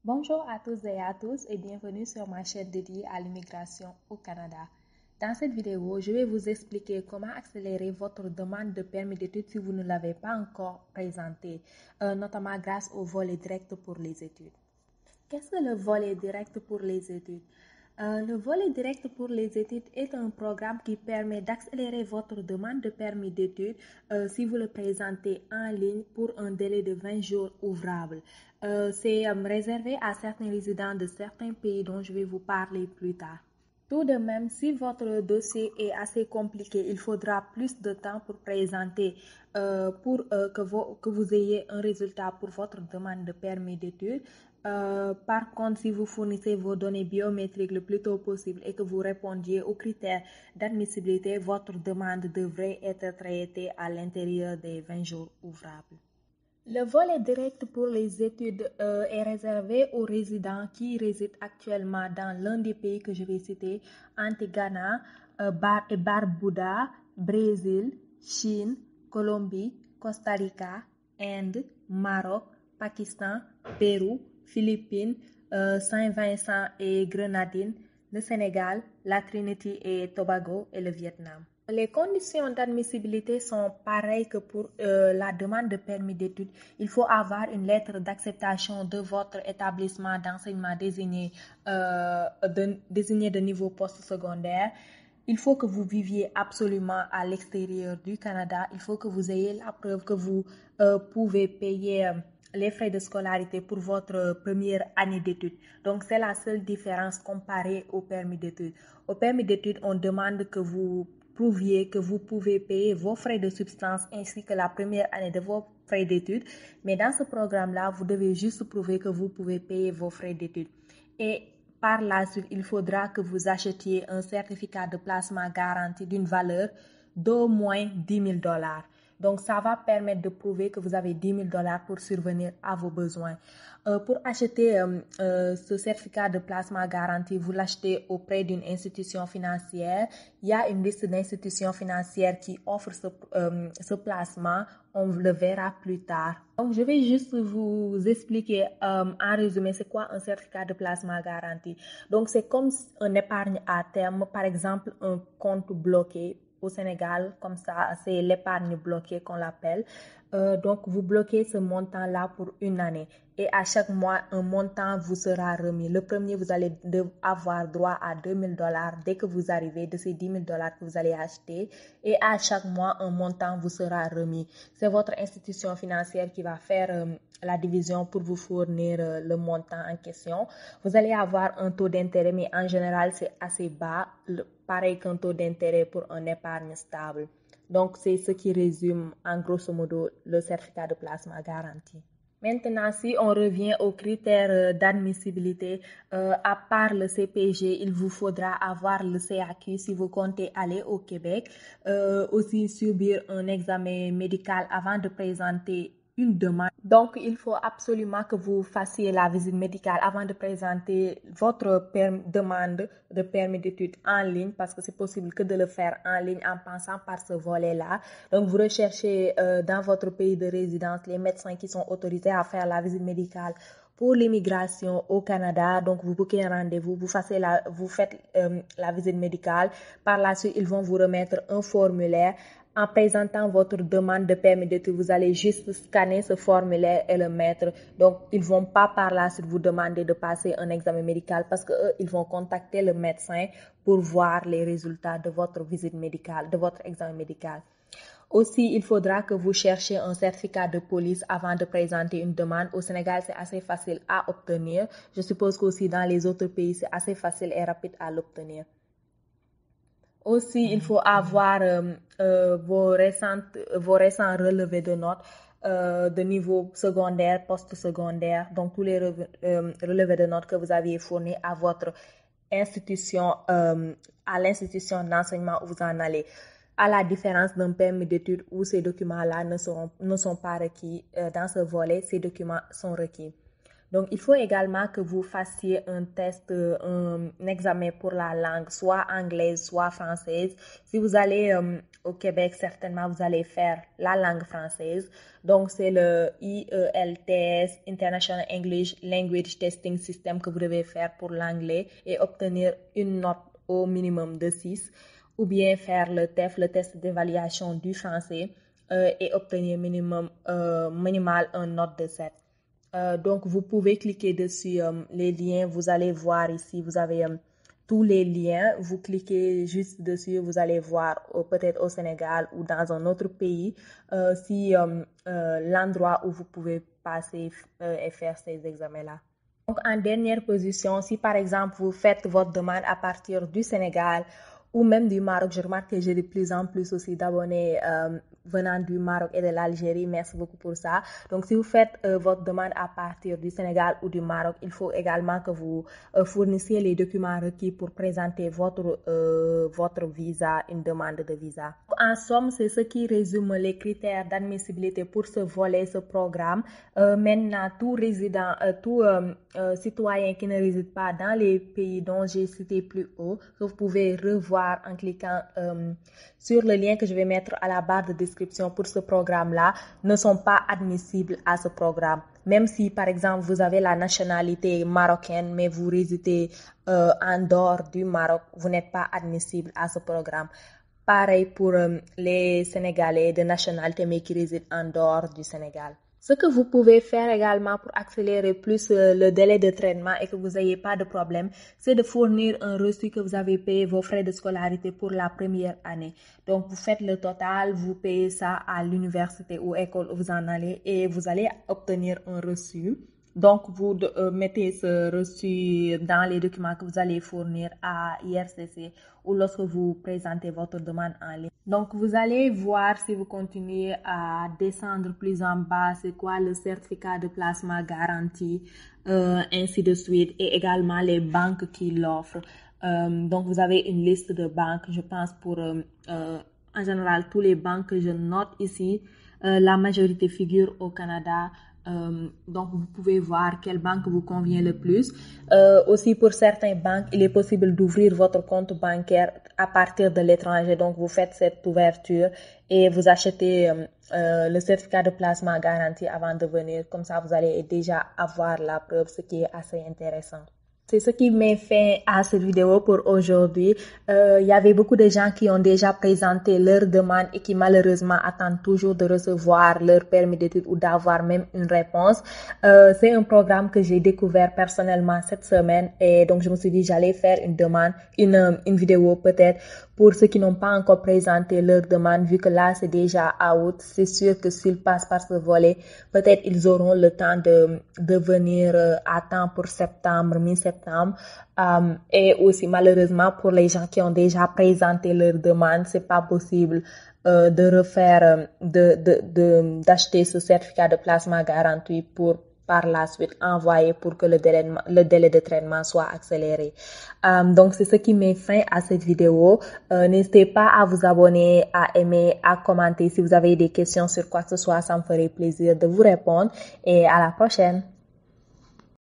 Bonjour à tous et à tous et bienvenue sur ma chaîne dédiée à l'immigration au Canada. Dans cette vidéo, je vais vous expliquer comment accélérer votre demande de permis d'études si vous ne l'avez pas encore présenté, notamment grâce au volet direct pour les études. Qu'est-ce que le volet direct pour les études? Le volet direct pour les études est un programme qui permet d'accélérer votre demande de permis d'études si vous le présentez en ligne pour un délai de 20 jours ouvrables. C'est réservé à certains résidents de certains pays dont je vais vous parler plus tard. Tout de même, si votre dossier est assez compliqué, il faudra plus de temps pour présenter, que vous ayez un résultat pour votre demande de permis d'études. Par contre, si vous fournissez vos données biométriques le plus tôt possible et que vous répondiez aux critères d'admissibilité, votre demande devrait être traitée à l'intérieur des 20 jours ouvrables. Le volet direct pour les études est réservé aux résidents qui résident actuellement dans l'un des pays que je vais citer, Antigua et Barbuda, Brésil, Chine, Colombie, Costa Rica, Inde, Maroc, Pakistan, Pérou, Philippines, Saint-Vincent et Grenadines, le Sénégal, la Trinité et Tobago et le Vietnam. Les conditions d'admissibilité sont pareilles que pour la demande de permis d'études. Il faut avoir une lettre d'acceptation de votre établissement d'enseignement désigné de niveau postsecondaire. Il faut que vous viviez absolument à l'extérieur du Canada. Il faut que vous ayez la preuve que vous pouvez payer les frais de scolarité pour votre première année d'études. Donc, c'est la seule différence comparée au permis d'études. Au permis d'études, on demande que vous prouviez que vous pouvez payer vos frais de substance ainsi que la première année de vos frais d'études. Mais dans ce programme-là, vous devez juste prouver que vous pouvez payer vos frais d'études. Et par la suite, il faudra que vous achetiez un certificat de placement garanti d'une valeur d'au moins 10 000 $. Donc, ça va permettre de prouver que vous avez 10 000 $ pour survenir à vos besoins. Pour acheter ce certificat de placement garanti, vous l'achetez auprès d'une institution financière. Il y a une liste d'institutions financières qui offrent ce placement. On le verra plus tard. Donc, je vais juste vous expliquer en résumé c'est quoi un certificat de placement garanti. Donc, c'est comme un épargne à terme, par exemple un compte bloqué. Au Sénégal, comme ça, c'est l'épargne bloquée qu'on l'appelle. Donc, vous bloquez ce montant-là pour une année. Et à chaque mois, un montant vous sera remis. Le premier, vous allez avoir droit à 2 000 $ dès que vous arrivez de ces 10 000 $ que vous allez acheter. Et à chaque mois, un montant vous sera remis. C'est votre institution financière qui va faire la division pour vous fournir le montant en question. Vous allez avoir un taux d'intérêt, mais en général, c'est assez bas, pareil qu'un taux d'intérêt pour un épargne stable. Donc, c'est ce qui résume en grosso modo le certificat de placement garanti. Maintenant, si on revient aux critères d'admissibilité, à part le CPG, il vous faudra avoir le CAQ si vous comptez aller au Québec, aussi subir un examen médical avant de présenter une demande. Donc, il faut absolument que vous fassiez la visite médicale avant de présenter votre demande de permis d'études en ligne parce que c'est possible que de le faire en ligne en passant par ce volet-là. Donc, vous recherchez dans votre pays de résidence les médecins qui sont autorisés à faire la visite médicale pour l'immigration au Canada. Donc, vous booquez un rendez-vous, vous faites la visite médicale. Par la suite, ils vont vous remettre un formulaire. En présentant votre demande de permis d'études, vous allez juste scanner ce formulaire et le mettre. Donc, ils ne vont pas par là si vous demander de passer un examen médical parce qu'eux, ils vont contacter le médecin pour voir les résultats de votre visite médicale, de votre examen médical. Aussi, il faudra que vous cherchiez un certificat de police avant de présenter une demande. Au Sénégal, c'est assez facile à obtenir. Je suppose qu'aussi dans les autres pays, c'est assez facile et rapide à l'obtenir. Aussi, il faut avoir vos récents relevés de notes de niveau secondaire, post-secondaire, donc tous les relevés de notes que vous aviez fournis à votre institution, à l'institution d'enseignement où vous en allez. À la différence d'un permis d'études où ces documents-là ne sont pas requis, dans ce volet, ces documents sont requis. Donc, il faut également que vous fassiez un test, un examen pour la langue, soit anglaise, soit française. Si vous allez au Québec, certainement, vous allez faire la langue française. Donc, c'est le IELTS, International English Language Testing System, que vous devez faire pour l'anglais et obtenir une note au minimum de 6. Ou bien faire le TEF, le test d'évaluation du français, et obtenir minimal une note de 7. Donc, vous pouvez cliquer dessus les liens. Vous allez voir ici, vous avez tous les liens. Vous cliquez juste dessus, vous allez voir peut-être au Sénégal ou dans un autre pays si l'endroit où vous pouvez passer et faire ces examens-là. Donc, en dernière position, si par exemple vous faites votre demande à partir du Sénégal ou même du Maroc, je remarque que j'ai de plus en plus aussi d'abonnés venant du Maroc et de l'Algérie. Merci beaucoup pour ça. Donc, si vous faites votre demande à partir du Sénégal ou du Maroc, il faut également que vous fournissiez les documents requis pour présenter votre visa, une demande de visa. En somme, c'est ce qui résume les critères d'admissibilité pour ce volet, ce programme. Maintenant, tout résident, citoyen qui ne réside pas dans les pays dont j'ai cité plus haut, que vous pouvez revoir en cliquant sur le lien que je vais mettre à la barre de description pour ce programme-là, ne sont pas admissibles à ce programme. Même si, par exemple, vous avez la nationalité marocaine, mais vous résidez en dehors du Maroc, vous n'êtes pas admissible à ce programme. Pareil pour les Sénégalais de nationalité, mais qui résident en dehors du Sénégal. Ce que vous pouvez faire également pour accélérer plus le délai de traitement et que vous n'ayez pas de problème, c'est de fournir un reçu que vous avez payé vos frais de scolarité pour la première année. Donc, vous faites le total, vous payez ça à l'université ou école où vous en allez et vous allez obtenir un reçu. Donc, vous mettez ce reçu dans les documents que vous allez fournir à IRCC ou lorsque vous présentez votre demande en ligne. Donc, vous allez voir si vous continuez à descendre plus en bas, c'est quoi le certificat de placement garanti, ainsi de suite, et également les banques qui l'offrent. Donc, vous avez une liste de banques, je pense pour, en général, tous les banques que je note ici, la majorité figure au Canada. Donc, vous pouvez voir quelle banque vous convient le plus. Aussi, pour certaines banques, il est possible d'ouvrir votre compte bancaire à partir de l'étranger. Donc, vous faites cette ouverture et vous achetez le certificat de placement garanti avant de venir. Comme ça, vous allez déjà avoir la preuve, ce qui est assez intéressant. C'est ce qui met fin à cette vidéo pour aujourd'hui. Il y avait beaucoup de gens qui ont déjà présenté leur demande et qui malheureusement attendent toujours de recevoir leur permis d'études ou d'avoir même une réponse. C'est un programme que j'ai découvert personnellement cette semaine et donc je me suis dit j'allais faire une demande, une vidéo peut-être pour ceux qui n'ont pas encore présenté leur demande, vu que là c'est déjà out. C'est sûr que s'ils passent par ce volet, peut-être ils auront le temps de venir à temps pour septembre, mi-septembre. Et aussi malheureusement pour les gens qui ont déjà présenté leur demande, c'est pas possible de refaire, d'acheter ce certificat de placement garanti pour par la suite envoyer pour que le délai de traitement soit accéléré. Donc, c'est ce qui met fin à cette vidéo. N'hésitez pas à vous abonner, à aimer, à commenter. Si vous avez des questions sur quoi que ce soit, ça me ferait plaisir de vous répondre. Et à la prochaine.